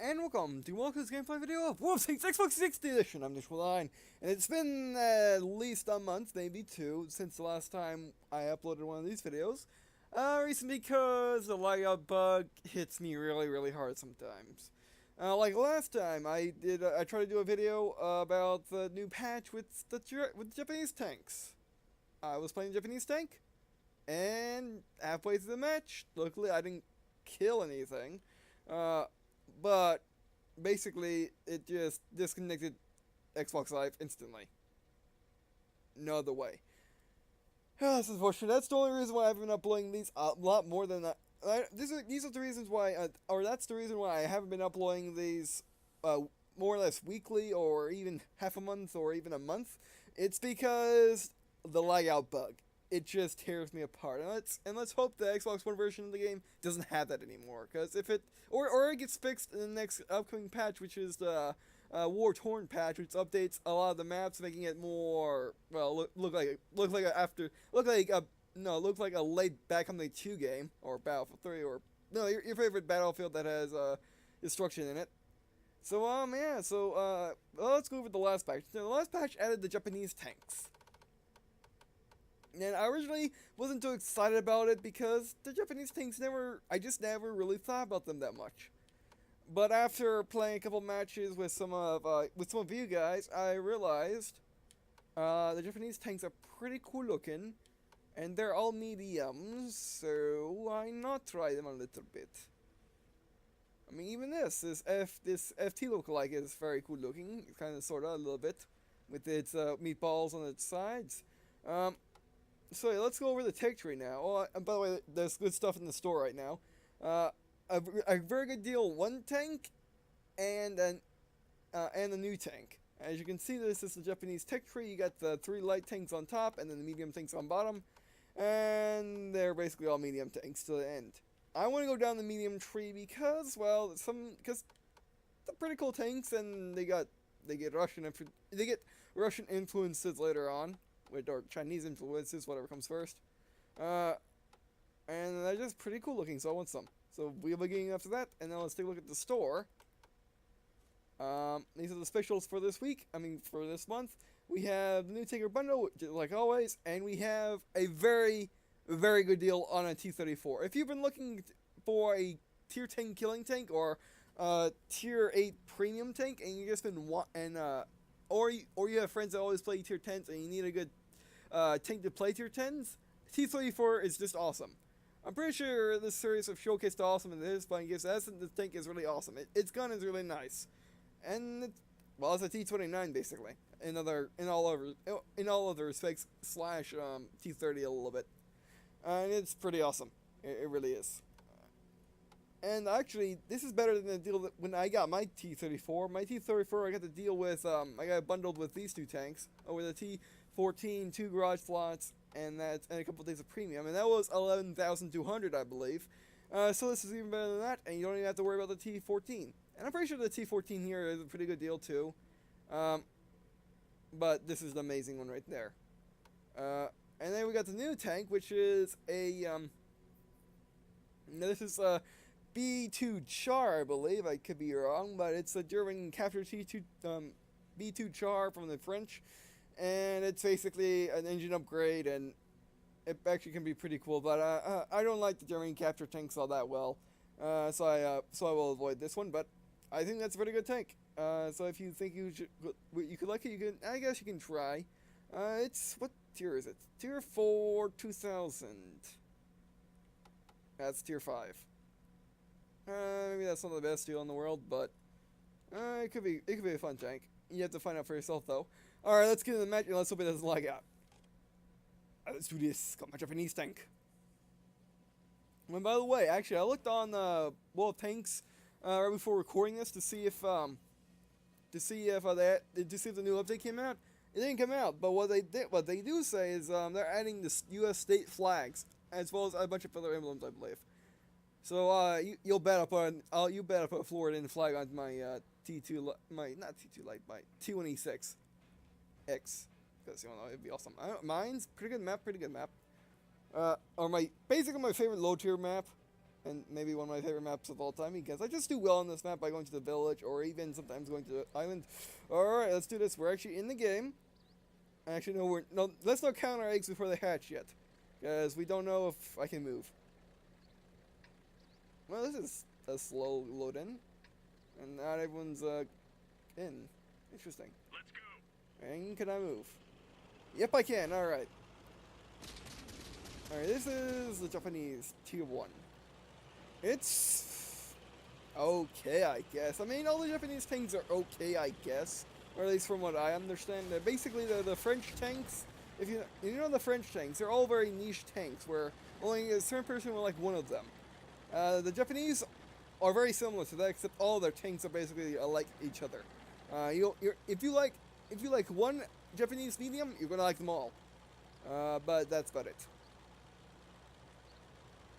and welcome to Welcome's gameplay video of World of Tanks Xbox 60 Edition. I'm Nishwaline, and it's been at least a month, maybe two, since the last time I uploaded one of these videos. Recently because the layout bug hits me really hard sometimes. Like last time, I tried to do a video about the new patch with the Japanese tanks. I was playing Japanese tank, and halfway through the match, luckily I didn't kill anything. But basically, it just disconnected Xbox Live instantly. No other way. That's unfortunate. That's the only reason why I've been uploading these a lot more than that. These are the reasons why, or that's the reason why I haven't been uploading these more or less weekly, or even half a month, or even a month. It's because the layout bug. It just tears me apart, and let's hope the Xbox One version of the game doesn't have that anymore. Because if it or it gets fixed in the next upcoming patch, which is the War Torn patch, which updates a lot of the maps, making it more look like a late Battlefield 2 game, or Battlefield 3, or no, your favorite Battlefield that has destruction in it. So let's go over the last patch. The last patch added the Japanese tanks. And I originally wasn't too excited about it because the Japanese tanks I just never really thought about them that much. But after playing a couple matches with some of you guys, I realized the Japanese tanks are pretty cool looking, and they're all mediums, so why not try them a little bit? I mean, even this FT lookalike is very cool looking, kind of sorta a little bit, with its meatballs on its sides. So yeah, let's go over the tech tree now. Oh, and by the way, there's good stuff in the store right now. A very good deal, one tank, and a new tank. As you can see, this is the Japanese tech tree. You got the 3 light tanks on top, and then the medium tanks on bottom, and they're basically all medium tanks to the end. I want to go down the medium tree because, well, because they're pretty cool tanks, and they get Russian influences later on. Or Chinese influences, whatever comes first. And they're just pretty cool looking, so I want some. So we'll be getting after that, and now let's take a look at the store. These are the specials for this week, for this month. We have the new Taker Bundle, like always, and we have a very good deal on a T-34. If you've been looking for a Tier 10 killing tank, or Tier 8 premium tank, and you just been or you have friends that always play Tier 10s, and you need a good tank to play Tier 10s, T-34 is just awesome. I'm pretty sure this series have showcased how awesome it is, but I guess the tank is really awesome. Its gun is really nice, and it's a T-29 basically. In all other respects, slash T-30 a little bit, and it's pretty awesome. It really is. And actually, this is better than the deal that when I got my T-34. My T-34, I got the deal with, I got it bundled with these 2 tanks, over the T-14, 2 garage slots, and a couple of days of premium, and that was 11,200, I believe. So this is even better than that, and you don't even have to worry about the T-14. And I'm pretty sure the T-14 here is a pretty good deal too. But this is the amazing one right there. And then we got the new tank, which is this is B2 Char, I believe. I could be wrong, but it's a German capture T2 B2 Char from the French, and it's basically an engine upgrade, and it actually can be pretty cool. But I don't like the German capture tanks all that well, so I will avoid this one. But I think that's a pretty good tank. So if you think you could like it, I guess you can try. What tier is it? Tier 4, 2000. That's tier 5. Maybe that's not the best deal in the world, but it could be a fun tank. You have to find out for yourself, though. All right, let's get into the match, and let's hope it doesn't lag out. Let's do this. Got my Japanese tank. And by the way, actually, I looked on World of Tanks right before recording this to see if the new update came out. It didn't come out, but what they do say is they're adding the U.S. state flags as well as a bunch of other emblems, I believe. So you'll bet up a Floridian flag on my T2 my T1E6 X, because it'd be awesome. Mine's pretty good map. Or basically my favorite low tier map and maybe one of my favorite maps of all time, because I just do well on this map by going to the village, or even sometimes going to the island. Alright, let's do this. We're actually in the game. Actually, no, let's not count our eggs before they hatch yet, because we don't know if I can move. Well, this is a slow load in, and not everyone's in. Interesting. Let's go. And can I move? Yep, I can. Alright. Alright, this is the Japanese Tier 1. It's okay, I guess. I mean, all the Japanese tanks are okay, I guess. Or at least from what I understand. They're basically the French tanks. If you know the French tanks, they're all very niche tanks where only a certain person will like one of them. The Japanese are very similar to that, except all their tanks are basically like each other. If you like one Japanese medium, you're gonna like them all. But that's about it.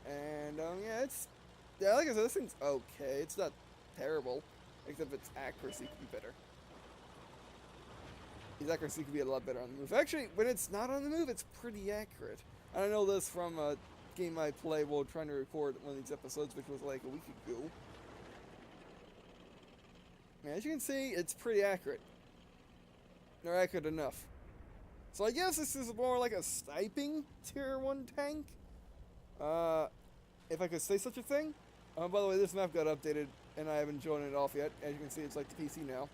And yeah, like I said, this thing's okay. It's not terrible, except its accuracy could be better. Its accuracy could be a lot better on the move. Actually, when it's not on the move, it's pretty accurate. And I know this from a game I played while trying to record one of these episodes, which was like a week ago. And as you can see, it's pretty accurate. They're accurate enough. So I guess this is more like a sniping Tier 1 tank. If I could say such a thing. By the way, this map got updated, and I haven't shown it off yet. As you can see, it's like the PC now.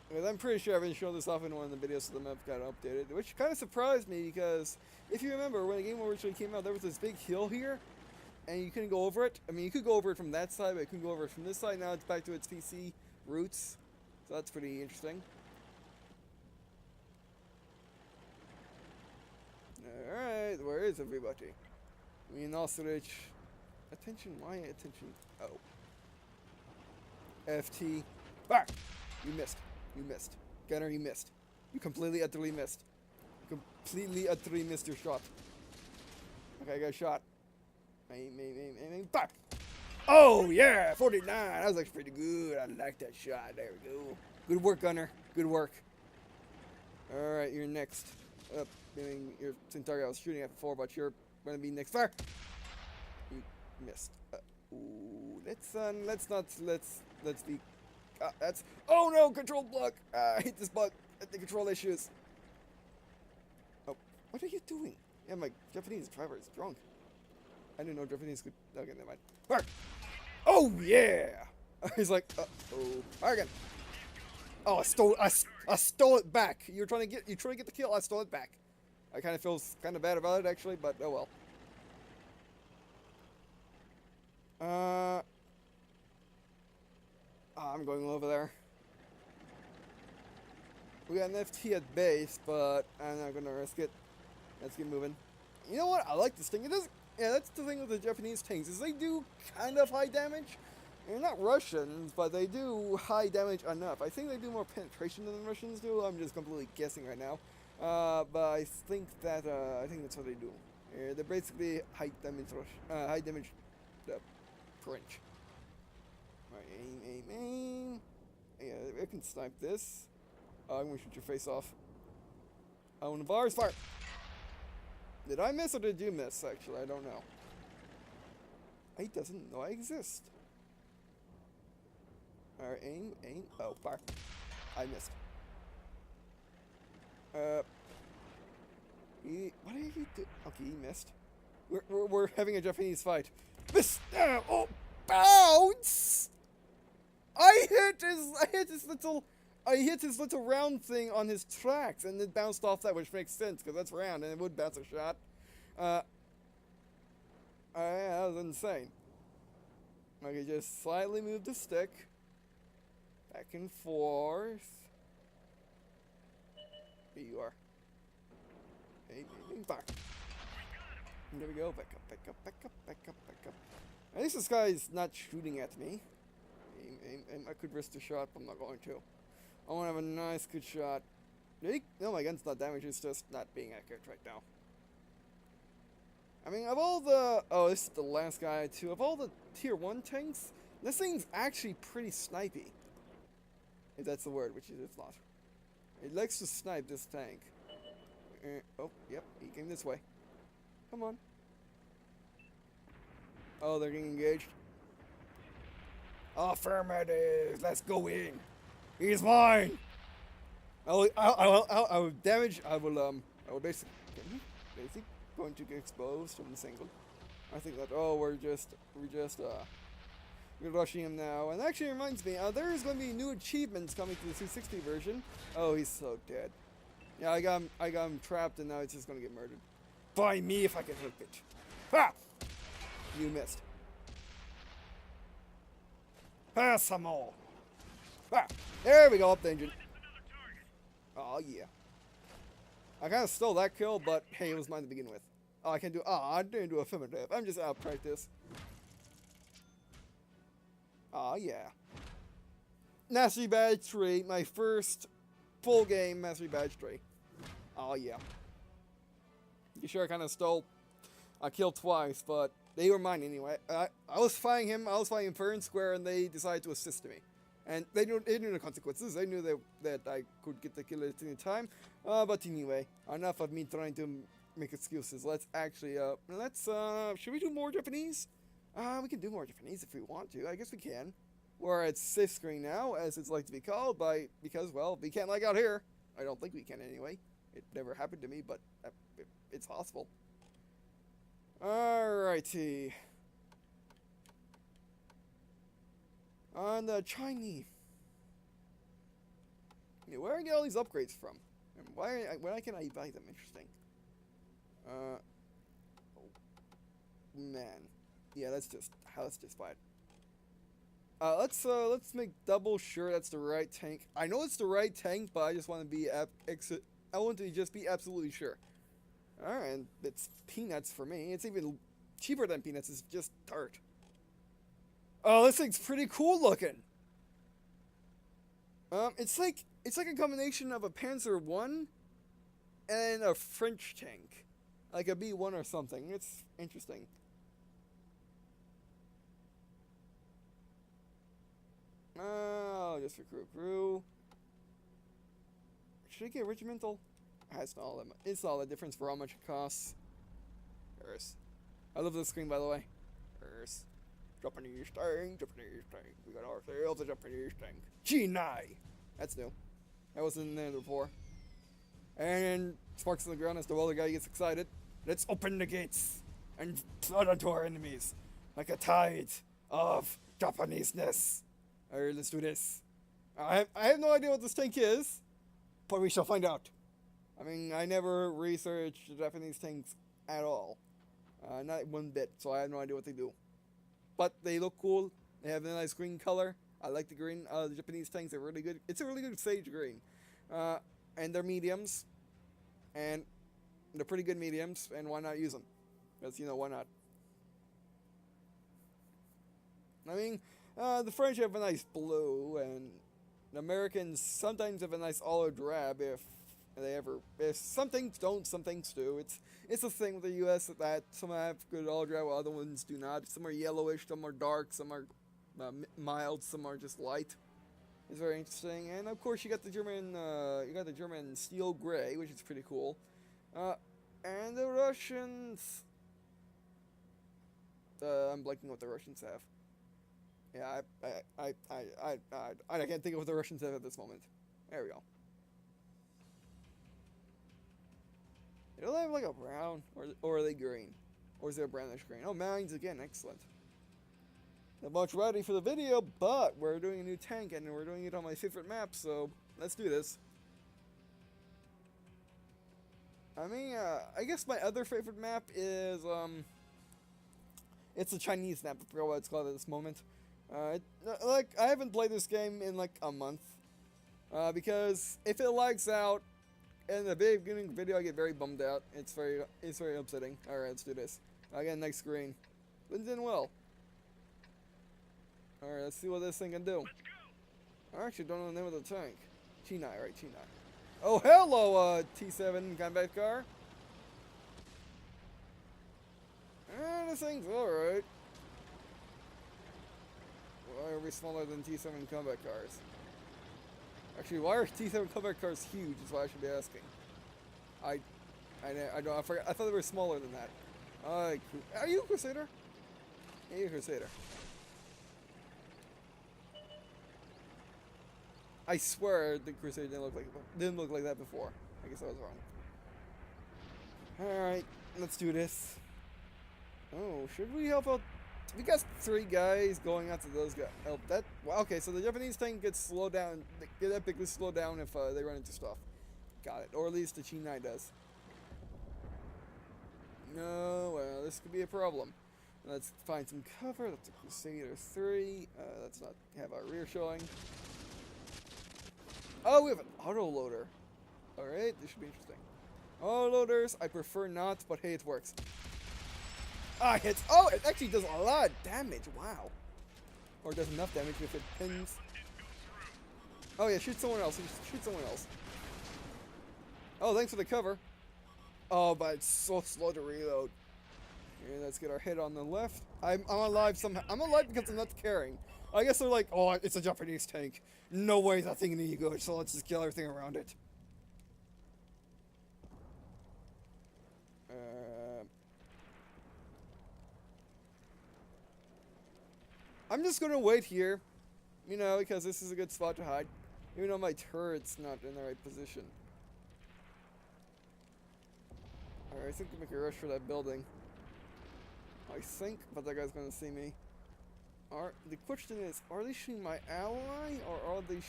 Because I'm pretty sure I haven't shown this off in one of the videos, so the map got updated. Which kind of surprised me, because if you remember, when the game originally came out, there was this big hill here, and you couldn't go over it. I mean, you could go over it from that side, but you couldn't go over it from this side. Now it's back to its PC roots. So that's pretty interesting. Alright, where is everybody? I mean, ostrich. Attention, why attention? Oh. FT. Ah! You missed. You missed. Gunner, you missed. You completely, utterly missed. You completely, utterly missed your shot. Okay, I got a shot. Aim. Back! Oh, yeah! 49! That was actually pretty good. I like that shot. There we go. Good work, Gunner. Good work. Alright, you're next. You're the same target I was shooting at before, but you're gonna be next. Fire! You missed. Ooh, let's be. That's. Oh no! Control block! I hate this bug. The control issues. Oh, what are you doing? Yeah, my Japanese driver is drunk. I didn't know Japanese could. Okay, never mind. Fire! Oh yeah! He's like, oh, fire again. Oh, I stole it back. You trying to get the kill. I stole it back. I kind of feel kind of bad about it actually, but oh well. I'm going over there. We got an FT at base, but I'm not gonna risk it. Let's get moving. You know what? I like this thing. It does. Yeah, that's the thing with the Japanese tanks, is they do kind of high damage. They're not Russians, but they do high damage enough. I think they do more penetration than the Russians do. I'm just completely guessing right now. But I think that's what they do. They're basically high damage French. Alright, aim. Yeah, I can snipe this. I'm gonna shoot your face off. Oh, and the bars fire. Did I miss or did you miss? Actually, I don't know. He doesn't know I exist. Alright, aim. Oh, fire. I missed. What are you doing? Okay, he missed. We're having a Japanese fight. Miss! Oh, bounce! I hit his little round thing on his tracks, and it bounced off that, which makes sense because that's round and it would bounce a shot. Yeah, that was insane. Okay, just slightly move the stick back and forth. Here you are. Hey, back. There we go. Back up. At least this guy's not shooting at me. Aim. I could risk the shot, but I'm not going to. I want to have a nice, good shot. No, my gun's not damaged. It's just not being accurate right now. I mean, of all the... Oh, this is the last guy, too. Of all the Tier 1 tanks, this thing's actually pretty snipey. If that's the word, which it's not. It likes to snipe, this tank. Oh, yep, he came this way. Come on. Oh, they're getting engaged. Affirmative. Let's go in. He's mine. I will damage. I will basically going to get exposed from the single. I think that we're rushing him now. And actually reminds me, there is going to be new achievements coming to the 360 version. Oh, he's so dead. Yeah, I got him trapped, and now it's just going to get murdered. By me if I can help it. Ha! You missed. Pass some more. Ah, there we go, up the engine. Oh yeah. I kind of stole that kill, but hey, it was mine to begin with. Oh, I can do. Oh, I didn't do affirmative. I'm just out of practice. Oh yeah. Mastery Badge 3, my first full game Mastery Badge 3. Oh yeah. You sure I kind of stole? I killed twice, but they were mine anyway. I was fighting him. I was fighting fair and square, and they decided to assist me. And they knew the consequences. They knew that I could get the kill at any time. But anyway, enough of me trying to make excuses. Let's actually, should we do more Japanese? We can do more Japanese if we want to. I guess we can. We're at safe screen now, as it's like to be called, because, well, we can't like out here. I don't think we can anyway. It never happened to me, but it's possible. Alrighty. On the Chinese. Yeah, where do I get all these upgrades from? And why can I buy them? Interesting. Oh, man. Yeah, let's just buy it. Let's make double sure that's the right tank. I know it's the right tank, but I just want to be just be absolutely sure. Alright, and it's peanuts for me. It's even cheaper than peanuts. It's just dirt. Oh, this thing's pretty cool looking. It's like a combination of a Panzer I and a French tank, like a B1 or something. It's interesting. Oh, just recruit crew. Should I get regimental? It's not all the difference for how much it costs. Earth. I love this screen, by the way. Earth. Japanese tank, Japanese tank. We got ourselves a Japanese tank. G9! That's new. That wasn't in there before. And sparks on the ground as the welder guy gets excited. Let's open the gates and flood onto our enemies like a tide of Japaneseness. Alright, let's do this. I have no idea what this tank is, but we shall find out. I mean, I never researched Japanese tanks at all. Not one bit, so I have no idea what they do. But they look cool. They have a nice green color. I like the green. The Japanese tanks are really good. It's a really good sage green. And they're mediums. And they're pretty good mediums. And why not use them? Because, why not? I mean, the French have a nice blue. And the Americans sometimes have a nice olive drab if some things don't, some things do. It's a thing with the U.S. that some have good olive drab, while other ones do not. Some are yellowish, some are dark, some are mild, some are just light. It's very interesting. And of course, you got the German steel gray, which is pretty cool. And the Russians. I'm blanking what the Russians have. Yeah, I can't think of what the Russians have at this moment. There we go. Do they have like a brown, or are they green? Or is there a brownish green? Oh, mines again, excellent. Not much ready for the video, but we're doing a new tank, and we're doing it on my favorite map, so let's do this. I mean, I guess my other favorite map is, it's a Chinese map, I forgot what it's called at this moment. I haven't played this game in like a month, because if it lags out, in the beginning of the video, I get very bummed out. It's very upsetting. Alright, let's do this. I got a nice screen. Blends in well. Alright, let's see what this thing can do. I actually don't know the name of the tank. T9, right, T9. Oh, hello, T7 combat car. This thing's alright. Why are we smaller than T7 combat cars? Actually, why are T7 combat cars huge is what I should be asking. I forgot. I thought they were smaller than that. Are you a Crusader? Hey, Crusader. I swear the Crusader didn't look like that before. I guess I was wrong. Alright, let's do this. Oh, should we help out? We got 3 guys going after those guys. Oh, that. Well, okay, so the Japanese tank gets slowed down. Get epically slowed down if they run into stuff. Got it. Or at least the Chi-9 does. No, well, this could be a problem. Let's find some cover. That's a Crusader 3. Let's not have our rear showing. Oh, we have an autoloader. Alright, this should be interesting. Autoloaders, I prefer not, but hey, it works. Ah, it hits. Oh, it actually does a lot of damage. Wow. Or does enough damage if it pins. Oh yeah, shoot someone else. Shoot someone else. Oh, thanks for the cover. Oh, but it's so slow to reload. Okay, let's get our hit on the left. I'm alive somehow. I'm alive because I'm not carrying. I guess they're like, oh, it's a Japanese tank. No way that thing any good, so let's just kill everything around it. I'm just gonna wait here, you know, because this is a good spot to hide. Even though my turret's not in the right position. Alright, I think we make a rush for that building. I think, but that guy's gonna see me. The question is, are they shooting my ally, or are they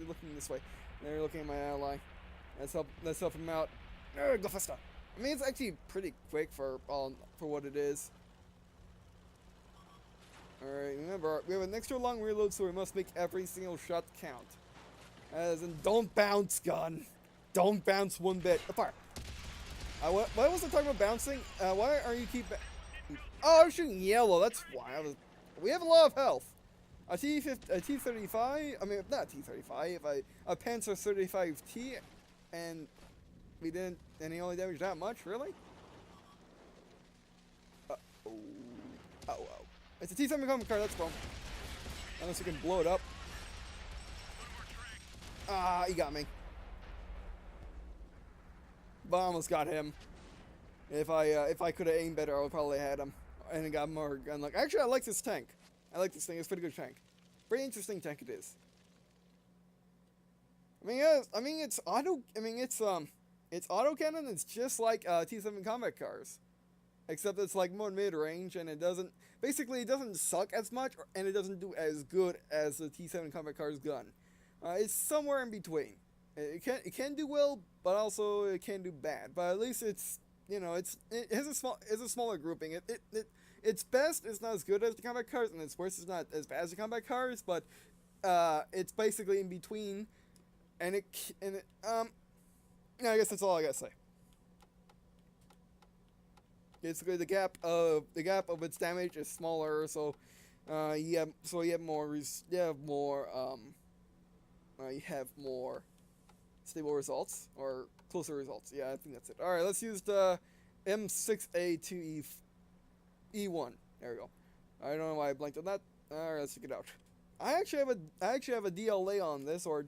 looking this way? They're looking at my ally. Let's help him out. Go faster. I mean, it's actually pretty quick for what it is. Alright, remember, we have an extra long reload, so we must make every single shot count. As in, don't bounce, gun. Don't bounce one bit. Apart. Why was I talking about bouncing? Why are you keep... Oh, I was shooting yellow, that's why. We have a lot of health. A T-35, I mean, not T-35, a Panzer 35T, and we didn't, and he only damaged that much, really? Uh-oh. Uh-oh. It's a T-7 combat car, that's bomb. Unless you can blow it up. Ah, he got me. But I almost got him. If I could have aimed better, I would probably had him. And got more gun luck. Actually, I like this tank. I like this thing. It's a pretty good tank. Pretty interesting tank it is. I mean, yeah, it's auto. I mean, it's autocannon. It's just like T7 combat cars, except it's like more mid-range, and it doesn't. Basically, it doesn't suck as much, and it doesn't do as good as the T7 combat car's gun. It's somewhere in between. It can do well, but also it can do bad. But at least it's, you know, it has a smaller grouping. Its best is not as good as the combat cars, and its worst is not as bad as the combat cars. But it's basically in between, and I guess that's all I gotta say. Basically, the gap of its damage is smaller, so you have more stable results or closer results. Yeah, I think that's it. All right, let's use the M6A2E1. There we go. I don't know why I blanked on that. All right, let's check it out. I actually have a DLA on this, or a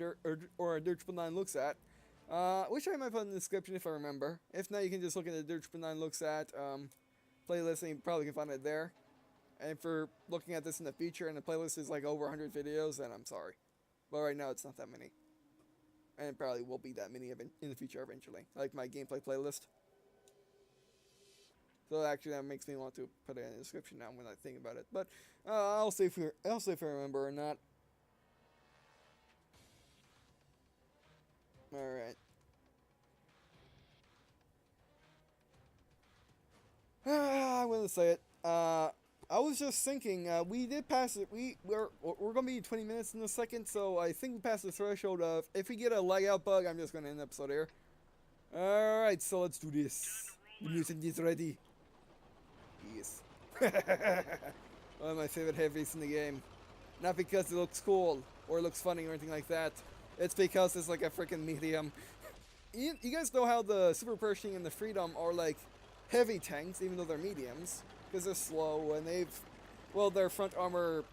Dirt 9 looks at. Which I might put in the description if I remember. If not, you can just look at the Dirt 9 looks at playlist, and you probably can find it there. And for looking at this in the future, and the playlist is like over 100 videos, then I'm sorry. But right now, it's not that many. And it probably will be that many in the future eventually. Like my gameplay playlist. So actually, that makes me want to put it in the description now when I think about it. But I'll see if I remember or not. All right. I'm gonna say it. I was just thinking, we did pass it. We're gonna be 20 minutes in a second, so I think we passed the threshold of if we get a lag out bug, I'm just gonna end the episode here. All right, so let's do this. The mutant is ready. Yes. One of my favorite heavies in the game. Not because it looks cool or looks funny or anything like that. It's because it's like a freaking medium. You guys know how the Super Pershing and the Freedom are like heavy tanks, even though they're mediums, because they're slow and their front armor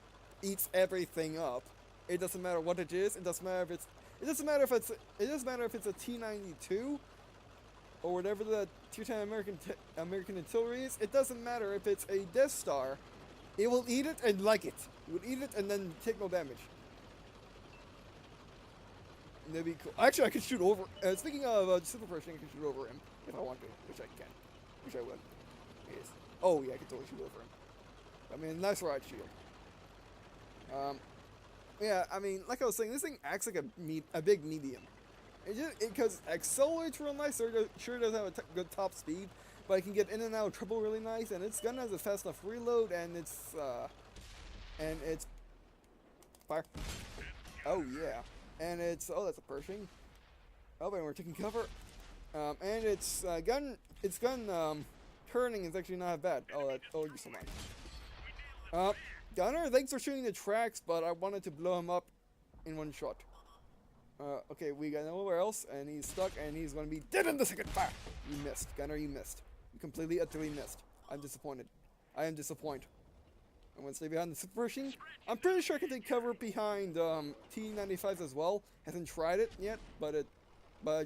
eats everything up. It doesn't matter what it is. It doesn't matter if it's a T-92 or whatever the tier 10 American artillery is. It doesn't matter if it's a Death Star It will eat it and like it. It will eat it and then take no damage. That'd be cool. Actually, I could shoot over. Speaking of super person, I can shoot over him if I want to, which I can. Which I will. Yes. Oh yeah, I can totally shoot over him. I mean, nice ride shield. Yeah, I mean, like I was saying, this thing acts like a big medium. Because it accelerates real nice. Sure does have a good top speed, but it can get in and out of trouble really nice. And its gun has a fast enough reload, and it's fire. Oh yeah, and it's that's a Pershing. Oh, and we're taking cover. And its gun turning is actually not bad. Oh, you're so nice. Gunner, thanks for shooting the tracks, but I wanted to blow him up in one shot. Okay, we got nowhere else, and he's stuck, and he's going to be dead in the second fire. You missed. Gunner, you missed. You completely, utterly missed. I'm disappointed. I am disappointed. I'm going to stay behind the super Pershing. I'm pretty sure I can take cover behind T-95s as well. Hasn't tried it yet, but it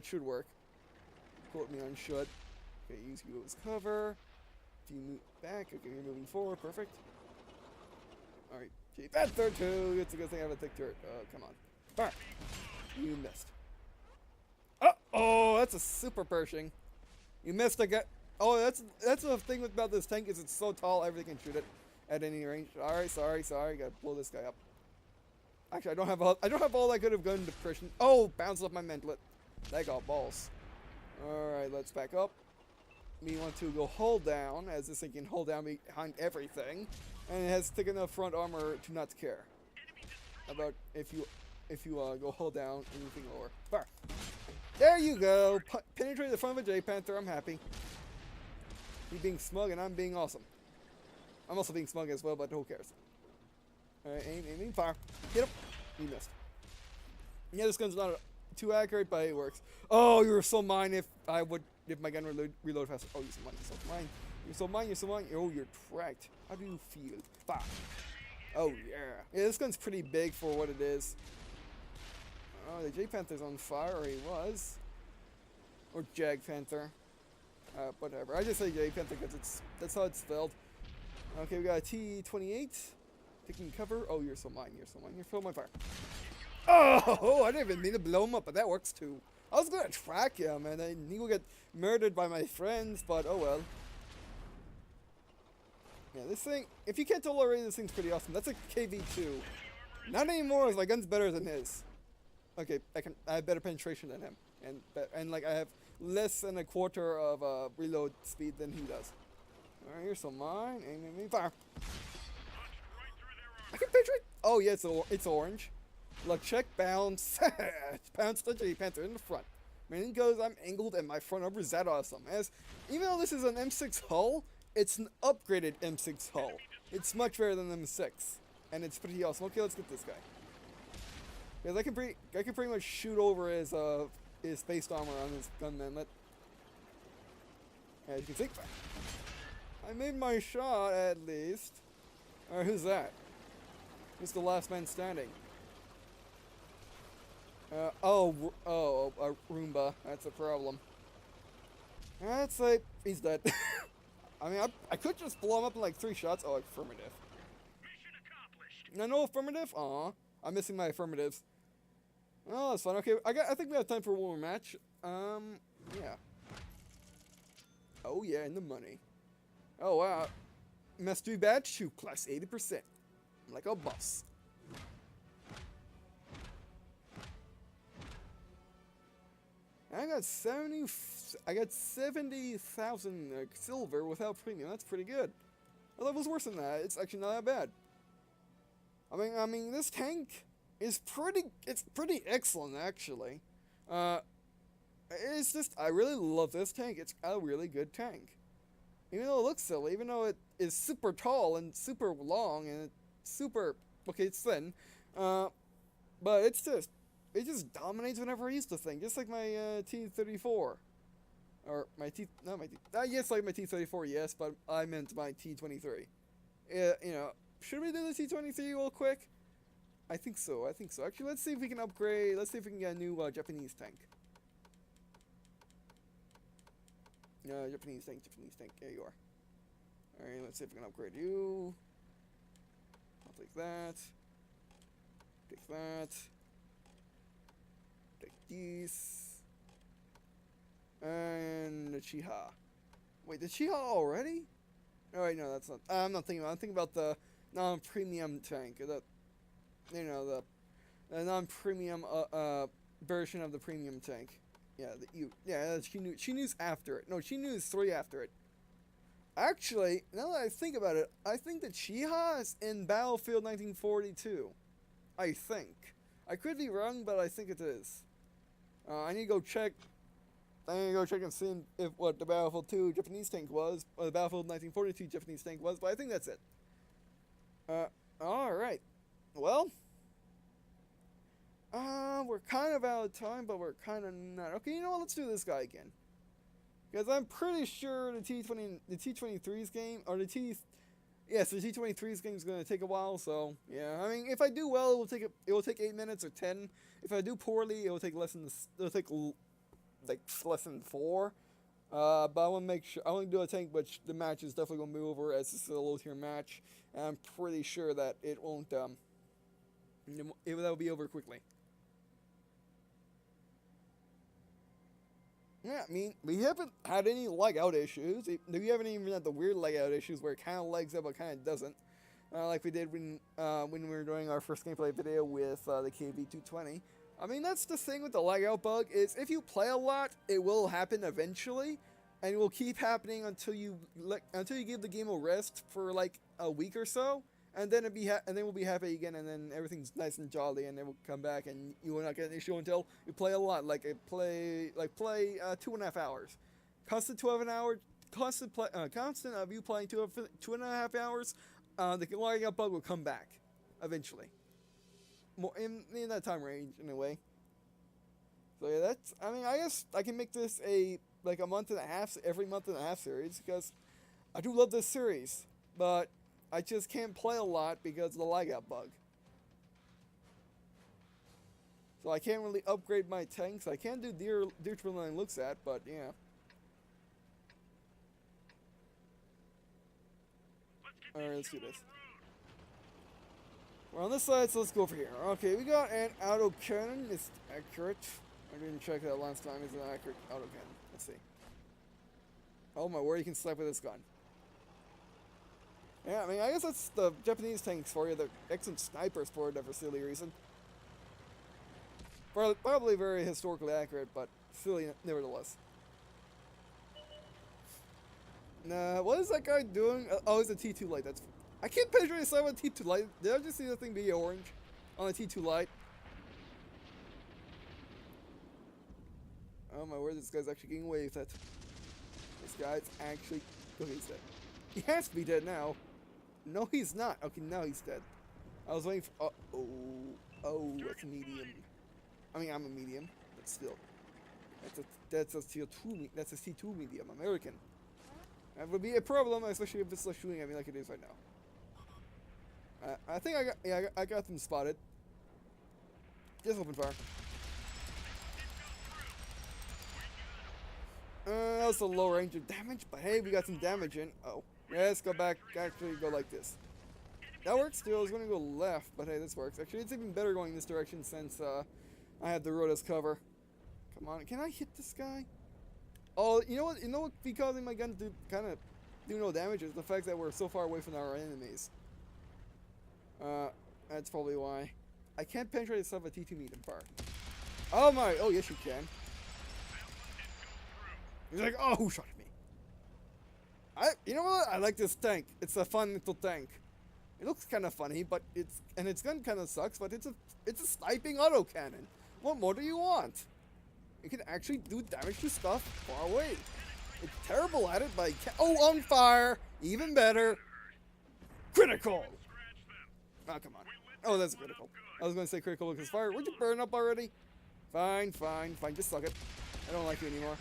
should work. Quote me on should. Okay, use you as cover. Do you move back? Okay, you're moving forward. Perfect. Alright, Panther 2! It's a good thing I have a thick turret. Come on. Fire! You missed. Oh, that's a super Pershing. You missed again. Oh, that's the thing about this tank is it's so tall, everything can shoot it at any range. Alright, sorry. Gotta blow this guy up. Actually, I don't have all that good of gun depression. Oh, bounced off my mantlet. That got balls. Alright, let's back up. We want to go hold down, as this thing can hold down behind everything. And it has thick enough front armor to not care about if you go hold down anything lower. Fire! There you go! Penetrate the front of a J-Panther, I'm happy. You being smug and I'm being awesome. I'm also being smug as well, but who cares? Alright, aim, fire. Hit him! You missed. Yeah, this gun's not too accurate, but it works. Oh, you were so mine if my gun reload faster. Oh, you're so mine, you're so mine. Oh, you're tracked. How do you feel? Fire. Oh, yeah. Yeah, this gun's pretty big for what it is. Oh, the J-Panther's on fire, or he was. Or Jag-Panther. Whatever. I just say J-Panther because that's how it's spelled. Okay, we got a T-28. Taking cover. Oh, you're so mine. You're filling my fire. Oh, I didn't even mean to blow him up, but that works too. I was gonna track him, and then he will get murdered by my friends, but oh well. Yeah, this thing, if you can't tell already, this thing's pretty awesome. That's a KV2. Not anymore, as my gun's better than his. Okay, I have better penetration than him, and like I have less than a quarter of reload speed than he does. Alright, here's some mine. Aim, fire. I can penetrate. Oh yeah, it's orange. Look, check, bounce. Bounce the J-Panther in the front. Man, it goes, I'm angled, and my front armor is that awesome. Even though this is an M6 hull, it's an upgraded M6 hull. It's much better than M6, and it's pretty awesome. Okay, let's get this guy. Because I can pretty much shoot over his face armor on his gunman. As you can see, I made my shot at least. Alright, who's that? Who's the last man standing? A Roomba. That's a problem. That's like, he's dead. I mean, I could just blow him up in like 3 shots. Oh, affirmative. Mission accomplished. No affirmative? Aw. I'm missing my affirmatives. Oh, that's fine. Okay, I think we have time for one more match. Yeah. Oh, yeah, in the money. Oh, wow. Mastery badge 2 plus 80%. I'm like a boss. I got 70,000 silver without premium. That's pretty good. I thought it was worse than that. It's actually not that bad. I mean, this tank is pretty excellent actually. It's just, I really love this tank. It's a really good tank. Even though it looks silly, even though it is super tall and super long and it's super, okay, it's thin, but it just dominates whenever I use the thing, just like my T-34. Or my yes, like my T-34, yes, but I meant my T-23. You know, should we do the T-23 real quick? I think so. Actually, let's see if we can upgrade. Let's see if we can get a new Japanese tank. Japanese tank. There you are. Alright, let's see if we can upgrade you. Take that. Take that. Take these. And the Chiha. Wait, the Chiha already? Oh wait, no, that's not. I'm not thinking about. I'm thinking about the non-premium tank. The non-premium version of the premium tank. Yeah, she knew after it. No, she knew 3 after it. Actually, now that I think about it, I think the Chiha is in Battlefield 1942. I think. I could be wrong, but I think it is. I need to go check. I need to go check and see if what the Battlefield 2 Japanese tank was, or the Battlefield 1942 Japanese tank was, but I think that's it. Alright. Well, we're kind of out of time, but we're kind of not. Okay, you know what? Let's do this guy again. Because I'm pretty sure the T23's game, or the T23's game is going to take a while, so, yeah. I mean, if I do well, it will take 8 minutes or 10. If I do poorly, it will take less than, less than 4. But I want to make sure, I want to do a tank, which the match is definitely going to be over, as this is a low tier match, and I'm pretty sure that it won't, that'll be over quickly. Yeah, I mean, we haven't had any lag out issues. We haven't even had the weird lag out issues where it kind of lags out but kind of doesn't. Like we did when we were doing our first gameplay video with the KB220. I mean, that's the thing with the lag out bug, is if you play a lot, it will happen eventually, and it will keep happening until you give the game a rest for like a week or so, and then we'll be happy again, and then everything's nice and jolly, and it will come back, and you will not get an issue until you play a lot, like play 2.5 hours. Constant 12 hour, constant of you playing 2.5 hours, the lag out bug will come back eventually. More in that time range, in a way. So yeah, I mean, I guess I can make this a month and a half, every month and a half series, because I do love this series, but I just can't play a lot because of the lag out bug. So I can't really upgrade my tanks. I can do deer drilling looks at, but yeah. Alright, let's do this. We're on this side, so let's go over here. Okay, we got an autocannon. It's accurate. I didn't check that last time. It's an accurate autocannon. Let's see. Oh my word, you can snipe with this gun. Yeah, I mean, I guess that's the Japanese tanks for you. They're excellent snipers for whatever silly reason. Probably very historically accurate, but silly nevertheless. Nah, what is that guy doing? Oh, it's a T2 light. I can't penetrate a sight with a T2 light. Did I just see that thing be orange on a T2 light? Oh my word, this guy's actually getting away with it. This guy's actually... Okay, he's dead. He has to be dead now. No, he's not. Okay, now he's dead. I was waiting for... Oh, that's a medium. I mean, I'm a medium, but still. That's a C2, that's a C2 medium, American. That would be a problem, especially if it's like shooting at me like it is right now. I think I got them spotted. Just open fire. That was a low range of damage, but hey, we got some damage in. Oh, yeah, let's go back. Actually, go like this. That works too. I was going to go left, but hey, this works. Actually, it's even better going this direction since I have the road as cover. Come on, can I hit this guy? Oh, you know what? You know what? Be causing my gun to kind of do no damage is the fact that we're so far away from our enemies. That's probably why. I can't penetrate itself with T2 medium fire. Oh my! Oh yes, you can. He's like, oh, who shot at me? You know what? I like this tank. It's a fun little tank. It looks kind of funny, but its gun kind of sucks. But it's a sniping autocannon. What more do you want? It can actually do damage to stuff far away. It's terrible at it, but on fire, even better. Critical. Oh, come on. Oh, that's critical. I was going to say critical because fire. Would you burn up already? Fine. Just suck it. I don't like you anymore.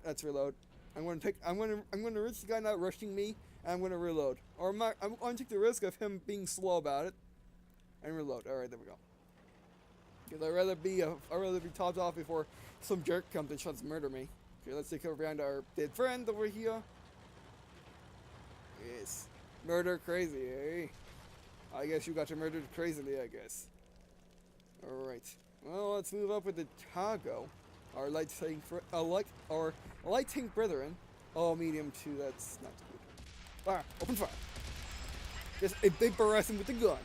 Let's reload. I'm going to risk the guy not rushing me, and I'm going to reload. Or I'm going to take the risk of him being slow about it, and reload. All right, there we go. Because I'd rather be topped off before some jerk comes and tries to murder me. Okay, let's take over behind our dead friend over here. Yes. Murder crazy, eh? I guess you got murdered crazily, I guess. Alright. Well, let's move up with the Tago. Our light tank our light tank brethren. Oh, medium 2, that's not good. Fire! Open fire! Just a big barrage him with the gun.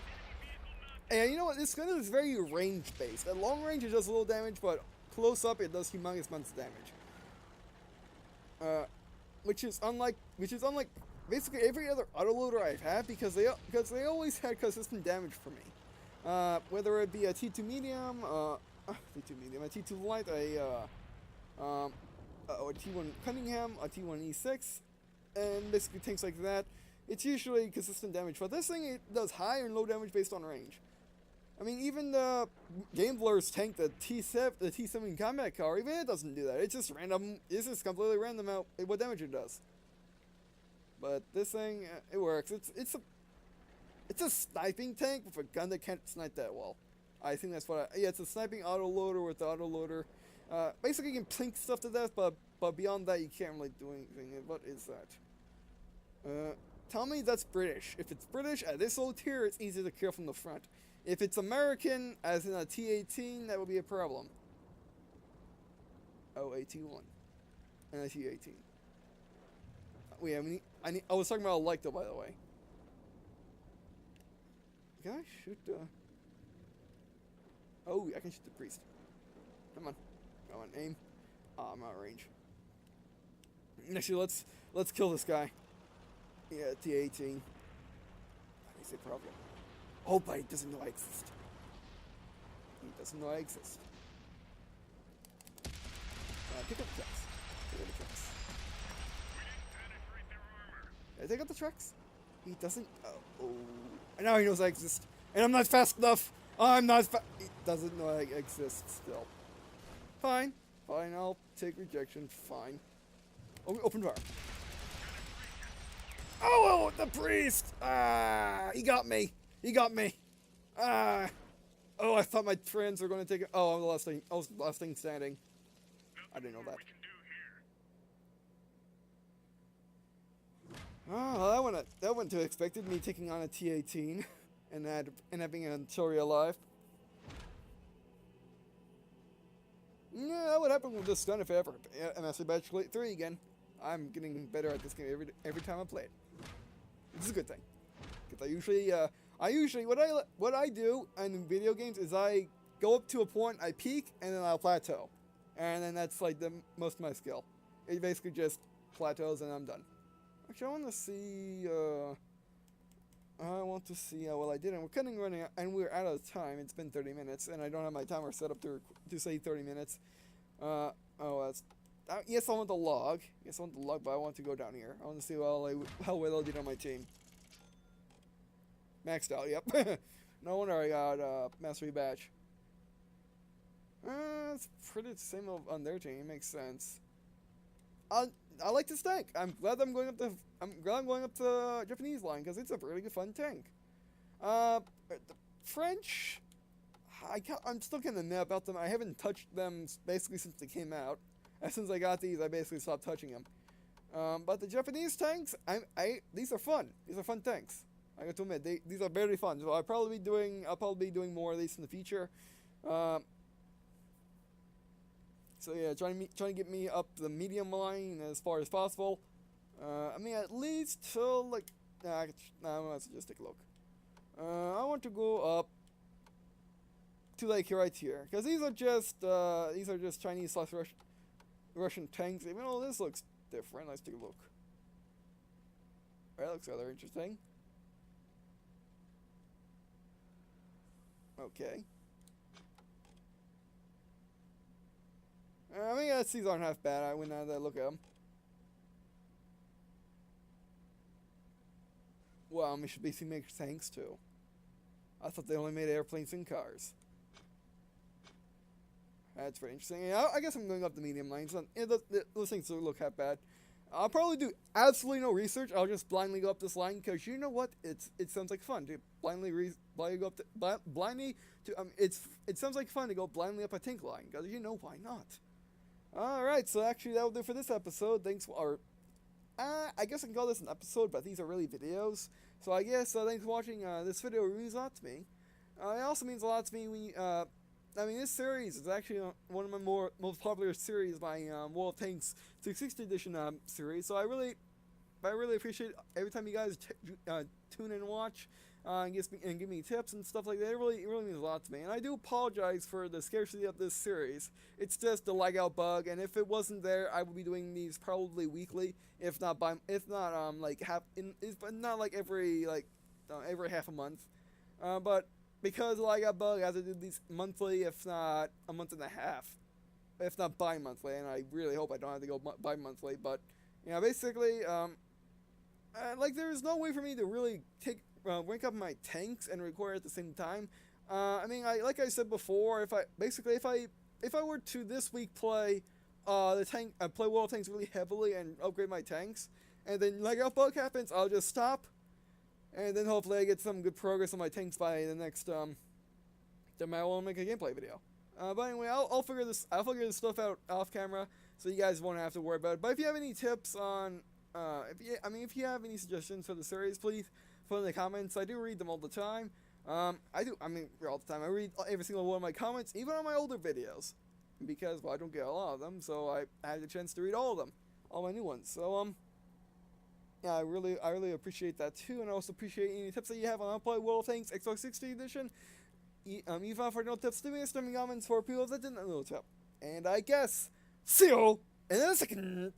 And you know what, this gun is very range based. At long range it does a little damage, but close up it does humongous amounts of damage. Which is unlike basically every other autoloader I've had, because they always had consistent damage for me. Whether it be a T2 medium, a T2 light, a T1 Cunningham, a T1 E6, and basically things like that. It's usually consistent damage, but this thing, it does high and low damage based on range. I mean, even the Game Blur's tank, the T7 combat car, even it doesn't do that. It's just random. It's just completely random out what damage it does. But this thing, it works. It's a sniping tank with a gun that can't snipe that well. I think that's what. Yeah, it's a sniping autoloader with the autoloader. Basically, you can plink stuff to death, but beyond that, you can't really do anything. What is that? Tell me that's British. If it's British at this low tier, it's easy to kill from the front. If it's American, as in a T18, that would be a problem. Oh, AT1. And a T18. Wait, I was talking about a light though, by the way. Can I shoot the... Oh, I can shoot the priest. Come on. Come on, aim. Oh, I'm out of range. Actually, let's kill this guy. Yeah, T18. That is a problem. Oh, but he doesn't know I exist. He doesn't know I exist. Pick up the trucks. Pick up the trucks. Did I take up the trucks? He doesn't... Oh. And now he knows I exist. And I'm not fast enough. I'm not fast... He doesn't know I exist still. Fine. Fine, I'll take rejection. Fine. Open fire. Oh, the priest! Ah, he got me. He got me. Ah. Oh, I thought my friends were going to take it. Oh, I'm the last thing. I was the last thing standing. I didn't know that. Oh, that went to expected. Me taking on a T18 and having an Antoria alive. Yeah, that would happen with this gun if ever. MSA Batch 3 again. I'm getting better at this game every time I play it. This is a good thing. Because I usually what I do in video games is I go up to a point, I peak, and then I'll plateau, and then that's like the most of my skill. It basically just plateaus and I'm done. Actually, I want to see how well I did, and we're cutting running, and we're out of time. It's been 30 minutes, and I don't have my timer set up to say 30 minutes. Oh, that's. Yes, I want the log. Yes, I want the log, but I want to go down here. I want to see how well I did on my team. Maxed out, yep. No wonder I got Mastery Badge. It's pretty the same on their team. It makes sense. I like this tank. I'm glad I'm going up the Japanese line because it's a really good fun tank. The French, I'm still kind of mad about them. I haven't touched them basically since they came out. As soon as I got these, I basically stopped touching them. But the Japanese tanks, these are fun. These are fun tanks. I got to admit, these are very fun. So I'll probably be doing more of these in the future. So yeah, trying to get me up the medium line as far as possible. I mean, at least till like, let's just take a look. I want to go up to like right here, because these are just Chinese / Russian tanks. Even though this looks different, let's take a look. That looks rather interesting. Okay. I mean, these aren't half bad. I went out there look at them. Well, Mitsubishi makes tanks too. I thought they only made airplanes and cars. That's very interesting. Yeah, I guess I'm going up the medium lines. Those things don't look half bad. I'll probably do absolutely no research. I'll just blindly go up this line because you know what? It sounds like fun to it sounds like fun to go blindly up a tank line because you know why not. All right, so actually that will do for this episode. I guess I can call this an episode, but these are really videos. So I guess thanks for watching. This video really means a lot to me. It also means a lot to me when I mean, this series is actually one of my most popular series, my World of Tanks 360 edition series. So I really appreciate every time you guys tune in and watch and give me tips and stuff like that. It really means a lot to me. And I do apologize for the scarcity of this series. It's just a lag out bug, and if it wasn't there, I would be doing these probably weekly, if not like every half a month. But because of the lag out bug, I have to do these monthly, if not a month and a half, if not bi-monthly. And I really hope I don't have to go bi-monthly. But basically, like there's no way for me to really rank up my tanks and record at the same time. I mean, like I said before, if I were to this week play play World of Tanks really heavily and upgrade my tanks, and then lag out bug happens, I'll just stop, and then hopefully I get some good progress on my tanks by the next then I will make a gameplay video. But anyway, I'll figure this stuff out off camera, so you guys won't have to worry about it. But if you have any tips on if you have any suggestions for the series, please put in the comments. I do read them all the time. All the time. I read every single one of my comments, even on my older videos, because I don't get a lot of them, so I had the chance to read all of them, all my new ones. So yeah, I really appreciate that too, and I also appreciate any tips that you have on how to play World of Tanks Xbox 360 edition. Even if I no tips, leave me in comments for people that didn't know the tip. And I guess see you in a second.